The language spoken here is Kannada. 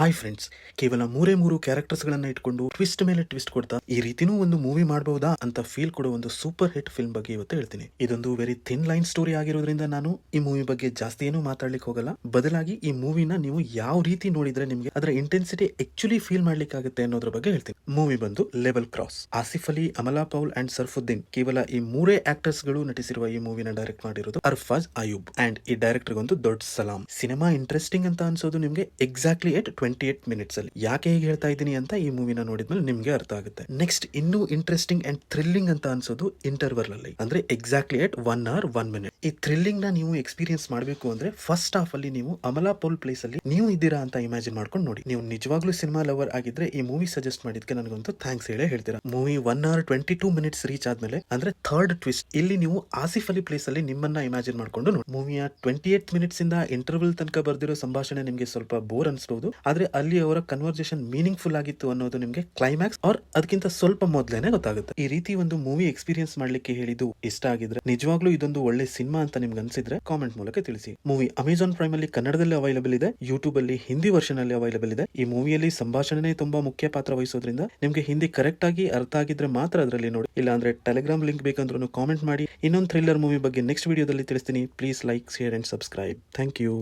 ಹಾಯ್ ಫ್ರೆಂಡ್ಸ್, ಕೇವಲ ಮೂರೇ ಮೂರು ಕ್ಯಾರೆಕ್ಟರ್ಸ್ಗಳನ್ನ ಇಟ್ಕೊಂಡು ಟ್ವಿಸ್ಟ್ ಮೇಲೆ ಟ್ವಿಸ್ಟ್ ಕೊಡ್ತಾ ಈ ರೀತಿನೂ ಒಂದು ಮೂವಿ ಮಾಡಬಹುದಾ ಅಂತ ಫೀಲ್ ಕೊಡೋ ಒಂದು ಸೂಪರ್ ಹಿಟ್ ಫಿಲ್ಮ್ ಬಗ್ಗೆ ಇವತ್ತು ಹೇಳ್ತೀನಿ. ಇದೊಂದು ವೆರಿ ಥಿನ್ ಲೈನ್ ಸ್ಟೋರಿ ಆಗಿರೋದ್ರಿಂದ ನಾನು ಈ ಮೂವಿ ಬಗ್ಗೆ ಜಾಸ್ತಿ ಏನು ಮಾತಾಡ್ಲಿಕ್ಕೆ ಹೋಗಲ್ಲ. ಬದಲಾಗಿ ಈ ಮೂವಿನ ನೀವು ಯಾವ ರೀತಿ ನೋಡಿದ್ರೆ ನಿಮಗೆ ಅದರ ಇಂಟೆನ್ಸಿಟಿ ಆಕ್ಚುಲಿ ಫೀಲ್ ಮಾಡ್ಲಿಕ್ಕೆ ಆಗುತ್ತೆ ಅನ್ನೋದ್ರ ಬಗ್ಗೆ ಹೇಳ್ತೀನಿ. ಮೂವಿ ಬಂದು level cross. Asif Ali, Amala Paul and Sharafudheen, ಕೇವಲ ಈ ಮೂರೇ ಆಕ್ಟರ್ಸ್ ಗಳು ನಟಿಸಿರುವ ಈ ಮೂವಿನ ಡೈರೆಕ್ಟ್ ಮಾಡಿರೋದು ಅರ್ಫಾಜ್ ಅಯೂಬ್. ಅಂಡ್ ಈ ಡೈರೆಕ್ಟರ್ ಒಂದು ದೊಡ್ಡ ಸಲಾಂ. ಸಿನಿಮಾ ಇಂಟ್ರೆಸ್ಟಿಂಗ್ ಅಂತ ಅನ್ಸೋದು ನಿಮ್ಗೆ ಎಕ್ಸಾಕ್ಟ್ಲಿ 28 ಮಿನಿಟ್ಸ್ ಅಲ್ಲಿ. ಯಾಕೆ ಹೇಗೆ ಹೇಳ್ತಾ ಇದ್ದೀನಿ ಅಂತ ಈ ಮೂವಿನ ನೋಡಿದ್ಮೇಲೆ ನಿಮ್ಗೆ ಅರ್ಥ ಆಗುತ್ತೆ. ನೆಕ್ಸ್ಟ್ ಇನ್ನೂ ಇಂಟ್ರೆಸ್ಟಿಂಗ್ ಅಂಡ್ ಥ್ರಿಲ್ಲಿಂಗ್ ಅಂತ ಅನ್ಸೋದು ಇಂಟರ್ವಲ್ ಅಲ್ಲಿ, ಅಂದ್ರೆ ಎಕ್ಸಾಕ್ಟ್ಲಿ 1 hour 1 minute. ಈ ಥ್ರಿಲ್ಲಿಂಗ್ ನ ನೀವು ಎಕ್ಸ್ಪೀರಿಯನ್ಸ್ ಮಾಡಬೇಕು ಅಂದ್ರೆ ಫಸ್ಟ್ ಹಾಫ್ ಅಲ್ಲಿ ನೀವು ಅಮಲಾ ಪೌಲ್ ಪ್ಲೇಸ್ ಅಲ್ಲಿ ನೀವು ಇದ್ದೀರಾ ಅಂತ ಇಮ್ಯಾಜಿನ್ ಮಾಡ್ಕೊಂಡು ನೋಡಿ. ನೀವು ನಿಜವಾಗ್ಲೂ ಸಿನಿಮಾ ಲವರ್ ಆಗಿದ್ರೆ ಈ ಮೂವಿ ಸಜೆಸ್ಟ್ ಮಾಡಿದ್ಕೆ ನನಗಂತೂ ಥ್ಯಾಂಕ್ಸ್ ಹೇಳೇ ಹೇಳ್ತೀರಾ. ಮೂವಿ 1 hour 22 minutes ರೀಚ್ ಆದ್ಮೇಲೆ ಅಂದ್ರೆ ಥರ್ಡ್ ಟ್ವಿಸ್ಟ್, ಇಲ್ಲಿ ನೀವು ಆಸಿಫ್ ಅಲಿ ಪ್ಲೇಸ್ ಅಲ್ಲಿ ನಿಮ್ಮನ್ನ ಇಮ್ಯಾಜಿನ್ ಮಾಡ್ಕೊಂಡು ನೋಡಿ. ಮೂವಿಯ 28 ಮಿನಿಟ್ಸ್ ಇಂದ ಇಂಟರ್ವಲ್ ತನಕ ಬರ್ದಿರೋ ಸಂಭಾಷಣೆ ನಿಮ್ಗೆ ಸ್ವಲ್ಪ ಬೋರ್ ಅನ್ಸ್ಬಹುದು, ಆದ್ರೆ ಅಲ್ಲಿ ಅವರ ಕನ್ವರ್ಸೇಷನ್ ಮೀನಿಂಗ್ಫುಲ್ ಆಗಿತ್ತು ಅನ್ನೋದು ನಿಮ್ಗೆ ಕ್ಲೈಮ್ಯಾಕ್ಸ್ ಆರ್ ಅದಕ್ಕಿಂತ ಸ್ವಲ್ಪ ಮೊದಲೇನೆ ಗೊತ್ತಾಗುತ್ತೆ. ಈ ರೀತಿ ಒಂದು ಮೂವಿ ಎಕ್ಸ್ಪೀರಿಯನ್ಸ್ ಮಾಡ್ಲಿಕ್ಕೆ ಹೇಳಿದ್ದು ಇಷ್ಟ ಆಗಿದ್ರೆ, ನಿಜವಾಗ್ಲೂ ಇದೊಂದು ಒಳ್ಳೆ ಸಿನಿಮಾ ಅಂತ ನಿಮ್ಗೆ ಅನ್ಸಿದ್ರೆ ಕಾಮೆಂಟ್ ಮೂಲಕ ತಿಳಿಸಿ. ಮೂವಿ ಅಮೆಜಾನ್ ಪ್ರೈಮ್ ಅಲ್ಲಿ ಕನ್ನಡದಲ್ಲಿ ಅವೈಲೇಬಲ್ ಇದೆ, ಯೂಟ್ಯೂಬ್ ಅಲ್ಲಿ ಹಿಂದಿ ವರ್ಷನ್ ಅಲ್ಲಿ ಅವೈಲೇಬಲ್ ಇದೆ. ಈ ಮೂವಿಯಲ್ಲಿ ಸಂಭಾಷಣೆ ತುಂಬಾ ಮುಖ್ಯ ಪಾತ್ರ ವಹಿಸೋದ್ರಿಂದ ನಿಮ್ಗೆ ಹಿಂದಿ ಕರೆಕ್ಟ್ ಆಗಿ ಅರ್ಥ ಆಗಿದ್ರೆ ಮಾತ್ರ ಅದರಲ್ಲಿ ನೋಡಿ. ಇಲ್ಲ ಅಂದ್ರೆ ಟೆಲಿಗ್ರಾಮ್ ಲಿಂಕ್ ಬೇಕಂದ್ರೂ ಕಾಮೆಂಟ್ ಮಾಡಿ. ಇನ್ನೊಂದು ಥ್ರಿಲ್ಲರ್ ಮೂವಿ ಬಗ್ಗೆ ನೆಕ್ಸ್ಟ್ ವಿಡಿಯೋದಲ್ಲಿ ತಿಳಿಸ್ತೀನಿ. Please like, share and subscribe. Thank you.